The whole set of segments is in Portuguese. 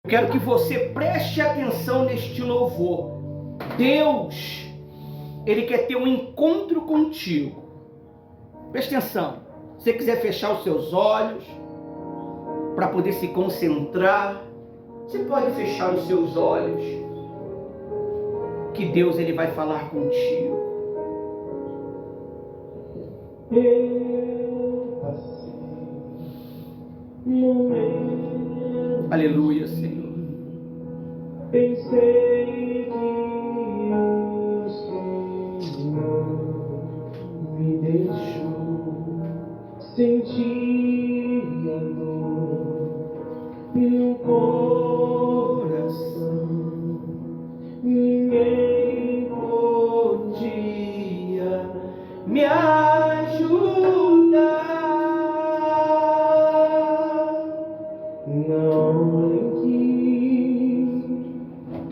Quero que você preste atenção neste louvor. Deus, Ele quer ter um encontro contigo. Preste atenção. Se você quiser fechar os seus olhos para poder se concentrar, você pode fechar os seus olhos, que Deus Ele vai falar contigo. Aleluia, Senhor. Pensei que o Senhor me deixou, senti a dor no coração. Ninguém podia me ajudar. Não em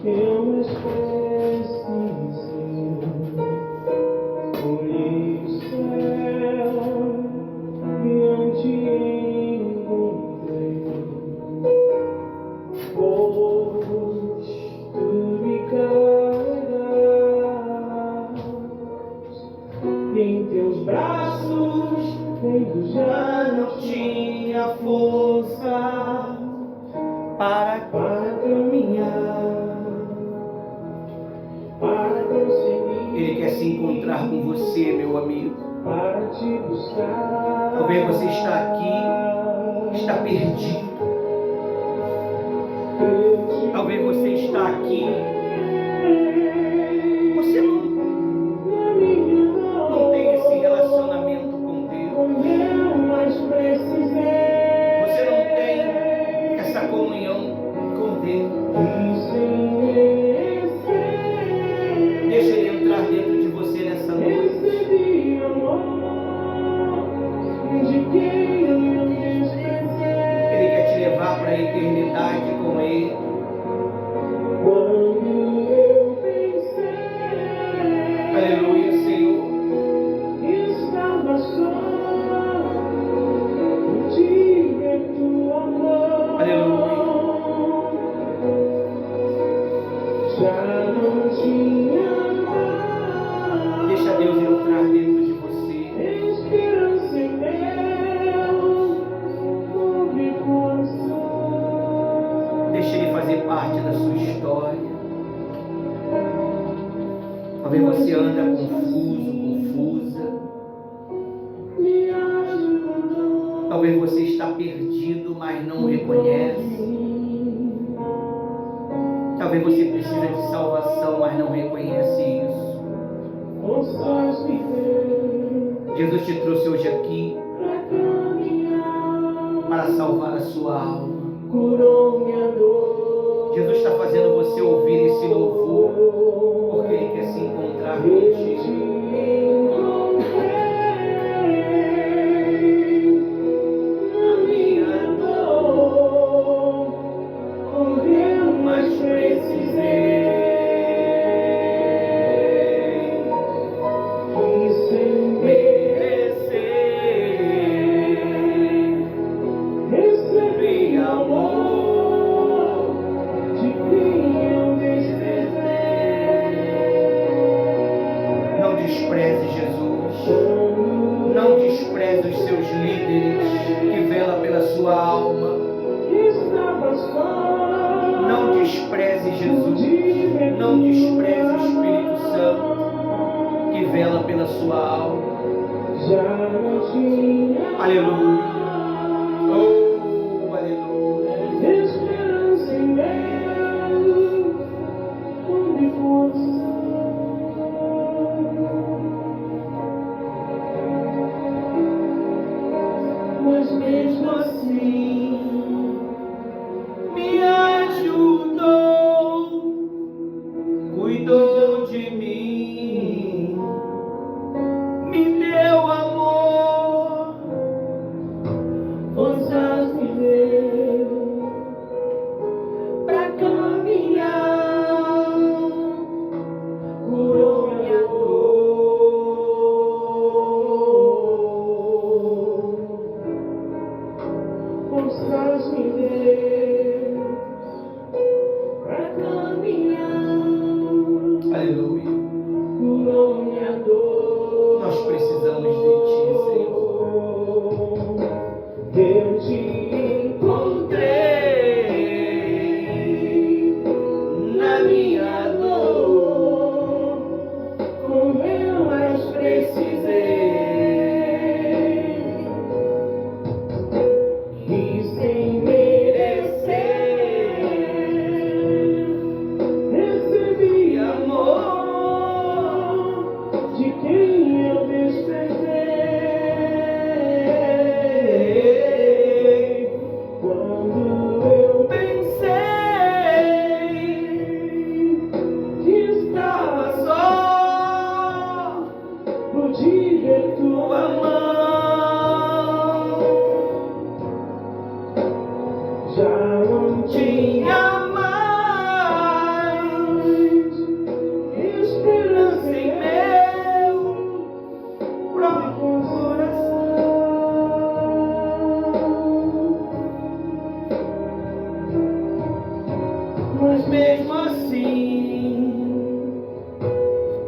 que eu me esqueci, por isso eu te encontrei, pois tu me carregas em teus braços, eu já não tinha força para caminhar, para conseguir. Ele quer se encontrar com você, meu amigo. Para te buscar. Talvez você está aqui, está perdido. Talvez você está aqui, você não tem esse relacionamento com Deus. Você não tem essa comunhão com Deus. Deixa Ele entrar dentro de você nessa noite. Ele quer te levar para a eternidade com Ele. Aleluia, Senhor. Estava só, um dia tu amor. Aleluia. Já não tinha mais. Deixa Deus entrar dentro de você. Esperança em Deus, nobre coração. Deixa Ele fazer parte da sua história. Talvez você anda confuso, confusa. Me ajudou. Talvez você está perdido, mas não reconhece. Talvez você precisa de salvação, mas não reconhece isso. Jesus te trouxe hoje aqui para salvar a sua alma. Curou minha dor. Jesus está fazendo você ouvir esse louvor, porque Ele quer se encontrar contigo. Não despreze Jesus. Não despreze os seus líderes que velam pela sua alma. Não despreze Jesus. Não despreze o Espírito Santo que vela pela sua alma. Aleluia. Oh, aleluia. Esperança em Deus, onde força. Mas mesmo assim me ajudou, cuidou de mim, me deu amor, mesmo assim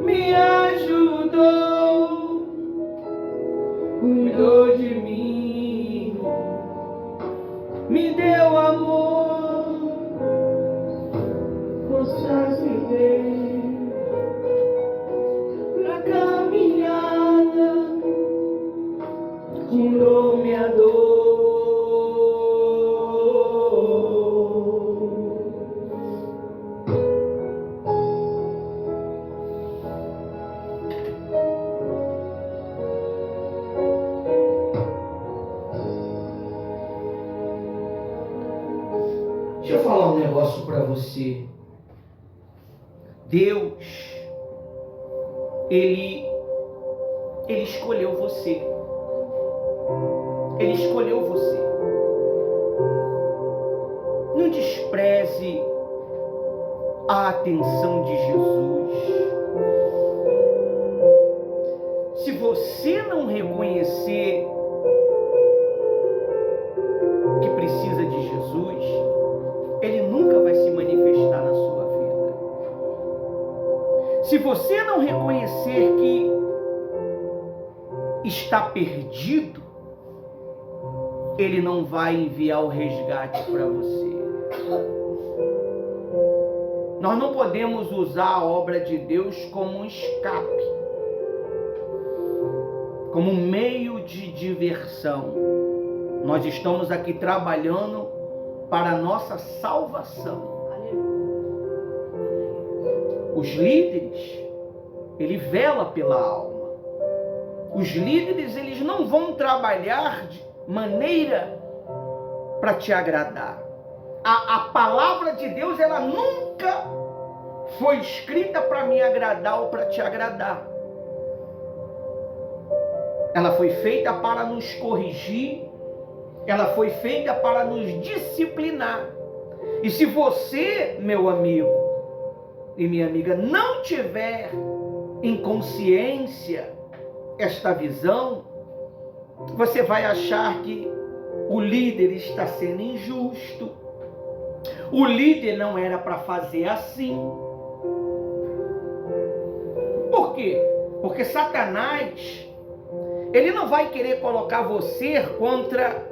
me ajudou, cuidou de mim, me deu amor, Forças me deu pra caminhada, curou minha dor. Deixa eu falar um negócio para você. Deus, Ele escolheu você. Ele escolheu você. Não despreze a atenção de Jesus. Se você não reconhecer que precisa de Jesus, Ele nunca vai se manifestar na sua vida. Se você não reconhecer que está perdido, Ele não vai enviar o resgate para você. Nós não podemos usar a obra de Deus como um escape, como um meio de diversão. Nós estamos aqui trabalhando para a nossa salvação. Os líderes, ele vela pela alma. Os líderes, eles não vão trabalhar de maneira para te agradar. A palavra de Deus, ela nunca foi escrita para me agradar ou para te agradar. Ela foi feita para nos corrigir, ela foi feita para nos disciplinar. E se você, meu amigo e minha amiga, não tiver em consciência esta visão, você vai achar que o líder está sendo injusto. O líder não era para fazer assim. Por quê? Porque Satanás, ele não vai querer colocar você contra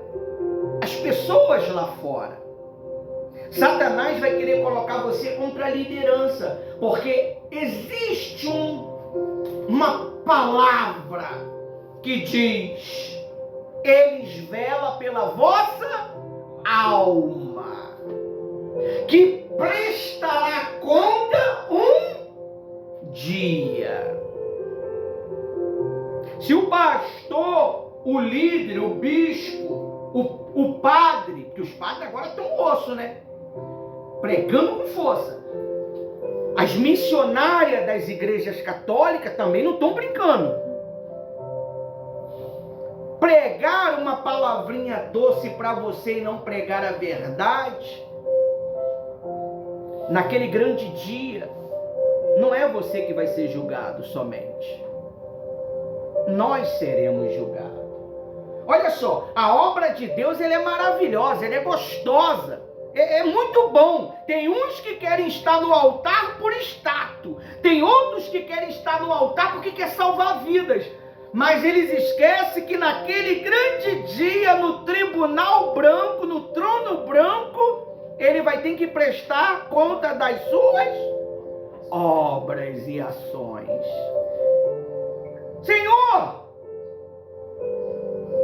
as pessoas lá fora. Satanás vai querer colocar você contra a liderança, porque existe uma palavra que diz: eles velam pela vossa alma, que prestará conta um dia. Se o pastor, o líder, o bispo, o padre, que os padres agora estão osso, né? Pregando com força. As missionárias das igrejas católicas também não estão brincando. Pregar uma palavrinha doce para você e não pregar a verdade, naquele grande dia, não é você que vai ser julgado somente. Nós seremos julgados. Olha só, a obra de Deus, ela é maravilhosa, ela é gostosa, é muito bom. Tem uns que querem estar no altar por status, tem outros que querem estar no altar porque quer salvar vidas. Mas eles esquecem que naquele grande dia, no tribunal branco, no trono branco, ele vai ter que prestar conta das suas obras e ações. Senhor,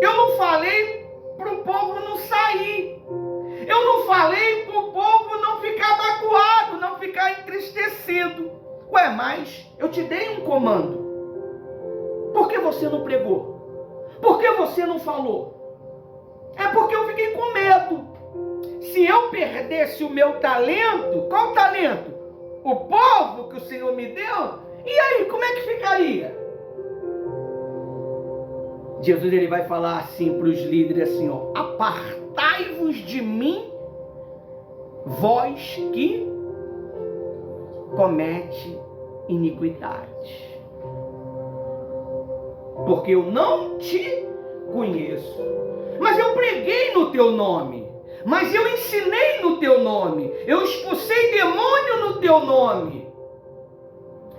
eu não falei para o povo não sair. Eu não falei para o povo não ficar magoado, não ficar entristecido. Ué, mas eu te dei um comando. Por que você não pregou? Por que você não falou? É porque eu fiquei com medo. Se eu perdesse o meu talento, qual talento? O povo que o Senhor me deu? E aí, como é que ficaria? Jesus, ele vai falar assim para os líderes, assim, ó: apartai-vos de mim, vós que comete iniquidade, porque eu não te conheço. Mas eu preguei no teu nome, mas eu ensinei no teu nome, eu expulsei demônio no teu nome,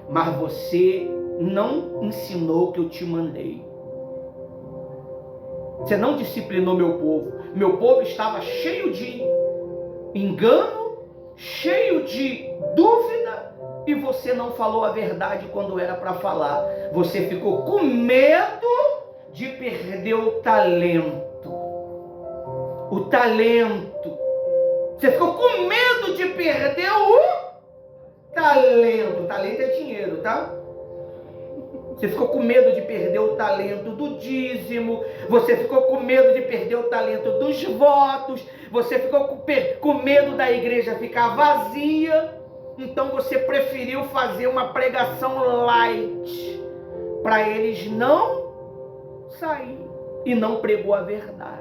mas você não ensinou o que eu te mandei. Você não disciplinou meu povo estava cheio de engano, cheio de dúvida, e você não falou a verdade quando era para falar. Você ficou com medo de perder o talento. O talento. Você ficou com medo de perder o talento. O talento é dinheiro, tá? Você ficou com medo de perder o talento do dízimo. Você ficou com medo de perder o talento dos votos. Você ficou com medo da igreja ficar vazia. Então você preferiu fazer uma pregação light para eles não sair e não pregou a verdade.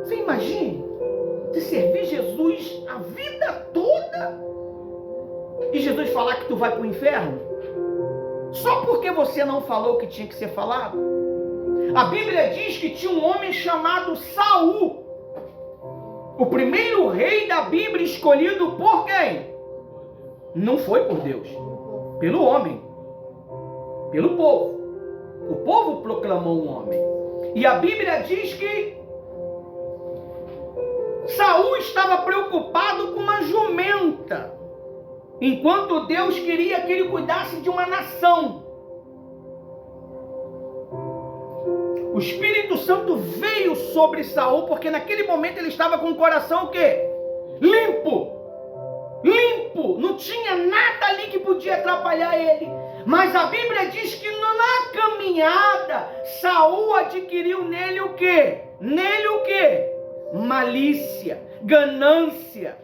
Você imagina você servir Jesus a vida toda e Jesus falar que tu vai para o inferno só porque você não falou o que tinha que ser falado? A Bíblia diz que tinha um homem chamado Saul, o primeiro rei da Bíblia, escolhido por quem? Não foi por Deus, pelo homem, pelo povo. O povo proclamou um homem. E a Bíblia diz que Saul estava preocupado com uma jumenta, enquanto Deus queria que ele cuidasse de uma nação. O Espírito Santo veio sobre Saul, porque naquele momento ele estava com o coração o quê? Limpo. Limpo. Não tinha nada ali que podia atrapalhar ele. Mas a Bíblia diz que na caminhada, Saul adquiriu nele o quê? Nele o quê? Malícia, ganância.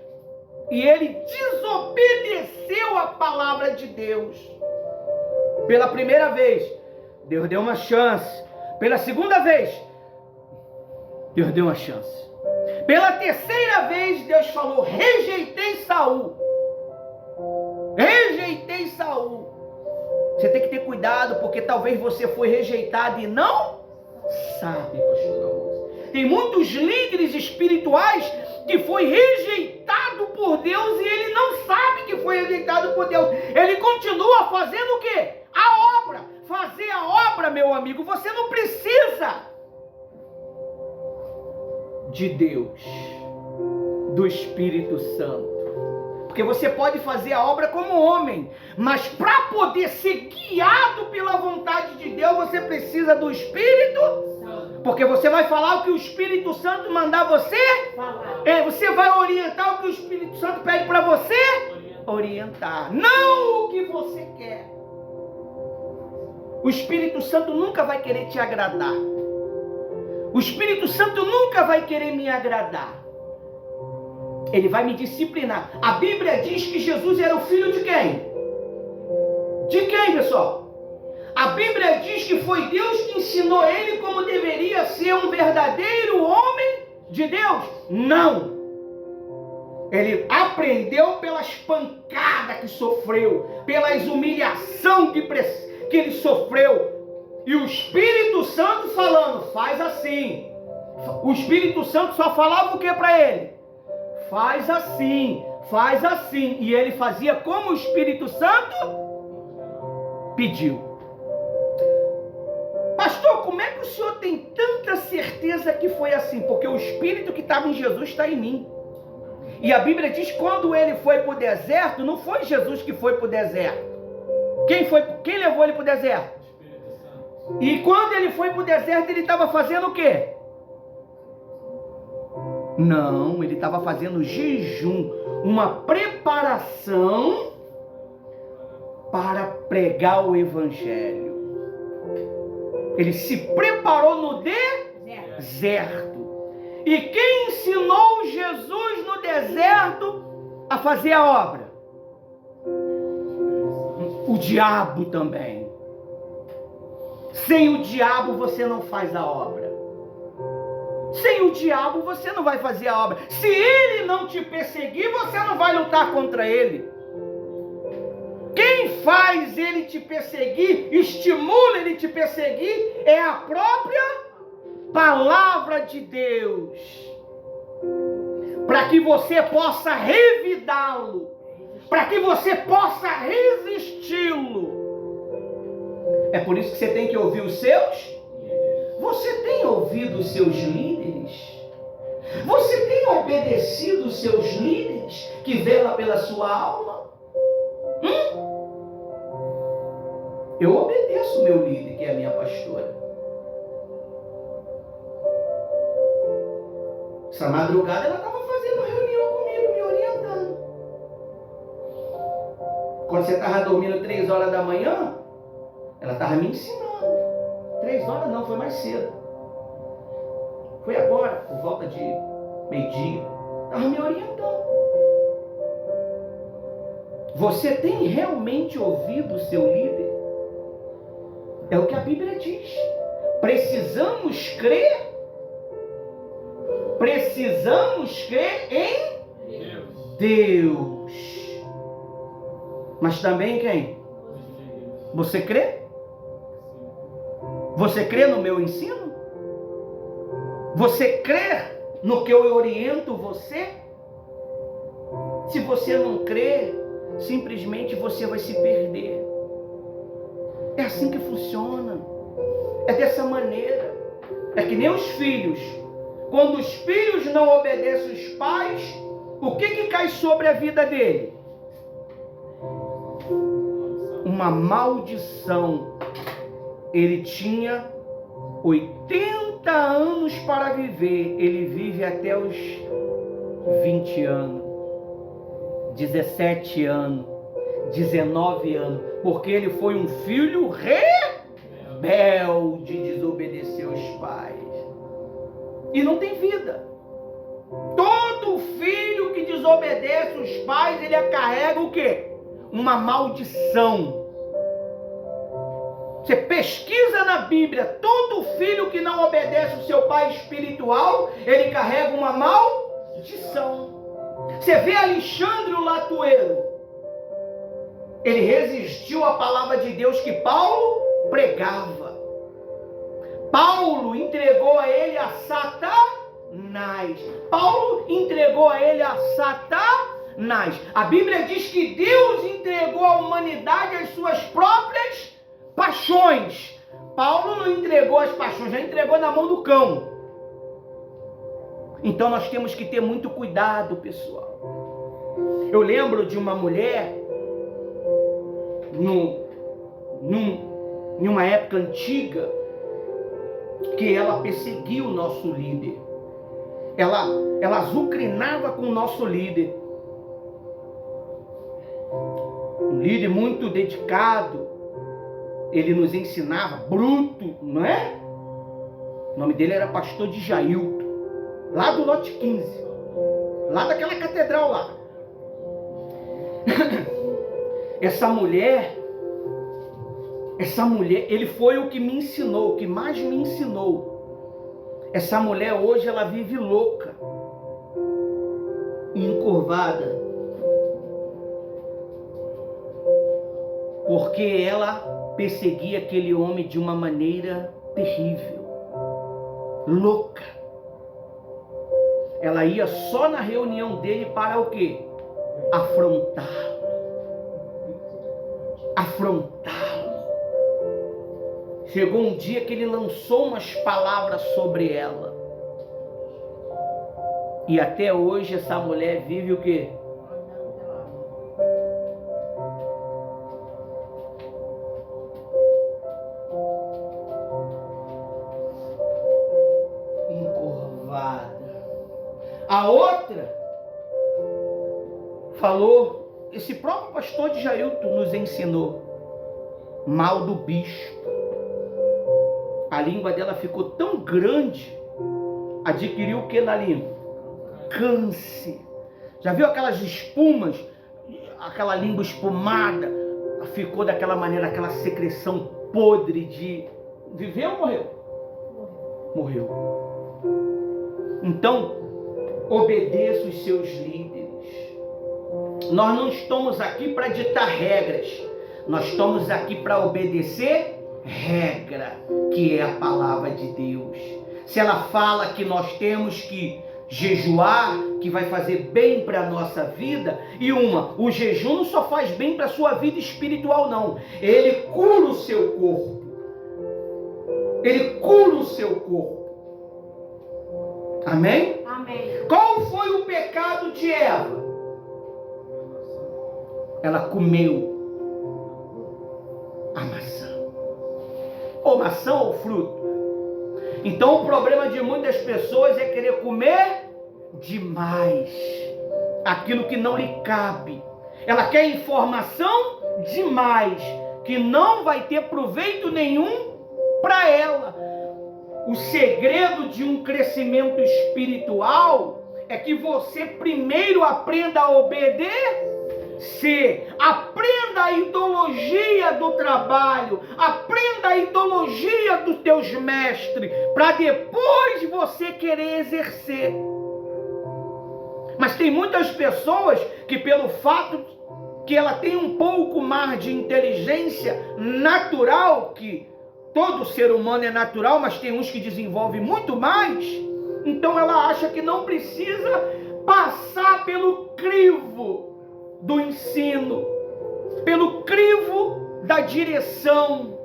E ele desobedeceu a palavra de Deus. Pela primeira vez, Deus deu uma chance. Pela segunda vez, Deus deu uma chance. Pela terceira vez, Deus falou: rejeitei Saul. Rejeitei Saul. Você tem que ter cuidado, porque talvez você foi rejeitado e não sabe, pastor Augusto. Tem muitos líderes espirituais que foi rejeitado por Deus e ele não sabe que foi rejeitado por Deus. Ele continua fazendo o quê? A obra. Fazer a obra, meu amigo, você não precisa de Deus, do Espírito Santo. Porque você pode fazer a obra como homem, mas para poder ser guiado pela vontade de Deus, você precisa do Espírito Santo. Porque você vai falar o que o Espírito Santo mandar você falar. Você vai orientar o que o Espírito Santo pede para você orientar, não o que você quer. O Espírito Santo nunca vai querer te agradar. O Espírito Santo nunca vai querer me agradar. Ele vai me disciplinar. A Bíblia diz que Jesus era o filho de quem? De quem, pessoal? A Bíblia diz que foi Deus que ensinou ele como deveria ser um verdadeiro homem de Deus? Não. Ele aprendeu pelas pancadas que sofreu, pelas humilhações que ele sofreu, e o Espírito Santo falando, faz assim. O Espírito Santo só falava o que para ele? Faz assim, faz assim. E ele fazia como o Espírito Santo pediu. Pastor, como é que o senhor tem tanta certeza que foi assim? Porque o Espírito que estava em Jesus está em mim. E a Bíblia diz que quando ele foi para o deserto, não foi Jesus que foi para o deserto. Quem levou ele para o deserto? E quando ele foi para o deserto, ele estava fazendo o quê? Não, ele estava fazendo jejum, uma preparação para pregar o Evangelho. Ele se preparou no deserto. E quem ensinou Jesus no deserto a fazer a obra? O diabo também. Sem o diabo você não faz a obra. Sem o diabo você não vai fazer a obra. Se ele não te perseguir, você não vai lutar contra ele. Quem faz ele te perseguir, estimula ele te perseguir, é a própria palavra de Deus, para que você possa revidá-lo, para que você possa resisti-lo. É por isso que você tem que ouvir os seus. Você tem ouvido os seus líderes? Você tem obedecido os seus líderes que velam pela sua alma? Eu obedeço o meu líder, que é a minha pastora. Essa madrugada ela estava fazendo uma reunião comigo, me orientando. Quando você estava dormindo 3 horas da manhã, ela estava me ensinando. 3 horas não, foi mais cedo. Foi agora, por volta de meio-dia. Estava me orientando. Você tem realmente ouvido o seu líder? É o que a Bíblia diz. Precisamos crer. Precisamos crer em Deus. Mas também quem? Você crê? Você crê no meu ensino? Você crê no que eu oriento você? Se você não crê, simplesmente você vai se perder. É assim que funciona. É dessa maneira. É que nem os filhos. Quando os filhos não obedecem os pais, o que cai sobre a vida dele? Uma maldição. Ele tinha 80 anos para viver. Ele vive até os 20 anos, 17 anos, 19 anos, porque ele foi um filho rebelde, desobedeceu os pais. E não tem vida. Todo filho que desobedece os pais, ele carrega o quê? Uma maldição. Você pesquisa na Bíblia, todo filho que não obedece o seu pai espiritual, ele carrega uma maldição. Você vê Alexandre o Latueiro, ele resistiu à palavra de Deus que Paulo pregava. Paulo entregou a ele a Satanás. Paulo entregou a ele a Satanás. A Bíblia diz que Deus entregou à humanidade as suas próprias paixões. Paulo não entregou as paixões, já entregou na mão do cão. Então nós temos que ter muito cuidado, pessoal. Eu lembro de uma mulher, em uma época antiga, que ela perseguia o nosso líder. Ela azucrinava com o nosso líder. Um líder muito dedicado. Ele nos ensinava, bruto, não é? O nome dele era pastor de Jailton, lá do lote 15, lá daquela catedral lá. Essa mulher, ele foi o que me ensinou, o que mais me ensinou. Essa mulher hoje, ela vive louca, encurvada, porque ela perseguia aquele homem de uma maneira terrível, louca. Ela ia só na reunião dele para o quê? Afrontá-lo. Chegou um dia que ele lançou umas palavras sobre ela. E até hoje essa mulher vive o quê? A outra falou, esse próprio pastor de Jailton nos ensinou, mal do bispo. A língua dela ficou tão grande, adquiriu o que na língua? Câncer. Já viu aquelas espumas, aquela língua espumada? Ficou daquela maneira, aquela secreção podre de... Viveu ou morreu? Morreu. Então, obedeça os seus líderes. Nós não estamos aqui para ditar regras. Nós estamos aqui para obedecer regra, que é a palavra de Deus. se ela fala que nós temos que jejuar, que vai fazer bem para a nossa vida, e o jejum não só faz bem para a sua vida espiritual, não. Ele cura o seu corpo. Ele cura o seu corpo. Amém? Amém. Qual foi o pecado de Eva? Ela comeu a maçã. Ou maçã ou fruto. Então o problema de muitas pessoas é querer comer demais aquilo que não lhe cabe. Ela quer informação demais, que não vai ter proveito nenhum para ela. O segredo de um crescimento espiritual é que você primeiro aprenda a obedecer. Aprenda a ideologia do trabalho, aprenda a ideologia dos teus mestres, para depois você querer exercer. Mas tem muitas pessoas que, pelo fato que ela tem um pouco mais de inteligência natural, que todo ser humano é natural, mas tem uns que desenvolvem muito mais, então ela acha que não precisa passar pelo crivo do ensino, pelo crivo da direção.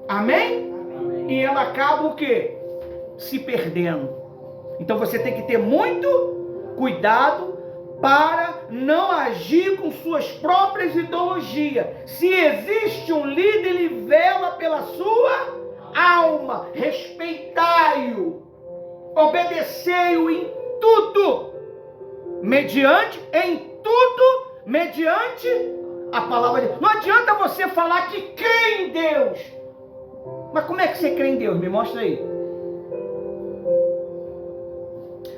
Amém? Amém. E ela acaba o quê? Se perdendo. Então você tem que ter muito cuidado para não agir com suas próprias ideologias. Se existe um líder, ele vela pela sua alma. Respeitai-o, obedecei-o em tudo, mediante a palavra de Deus. Não adianta você falar que crê em Deus. Mas como é que você crê em Deus? Me mostra aí.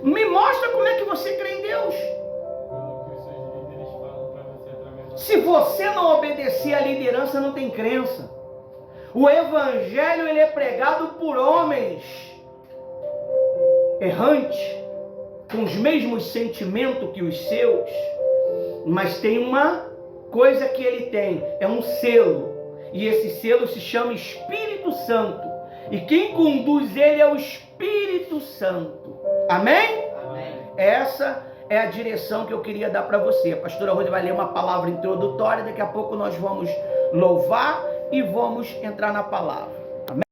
Me mostra como é que você crê em Deus. Se você não obedecer à liderança, não tem crença. O evangelho, ele é pregado por homens errantes, com os mesmos sentimentos que os seus, mas tem uma coisa que ele tem, é um selo, e esse selo se chama Espírito Santo, e quem conduz ele é o Espírito Santo. Amém? Amém. Essa é a direção que eu queria dar para você. A pastora Rose vai ler uma palavra introdutória, daqui a pouco nós vamos louvar e vamos entrar na palavra.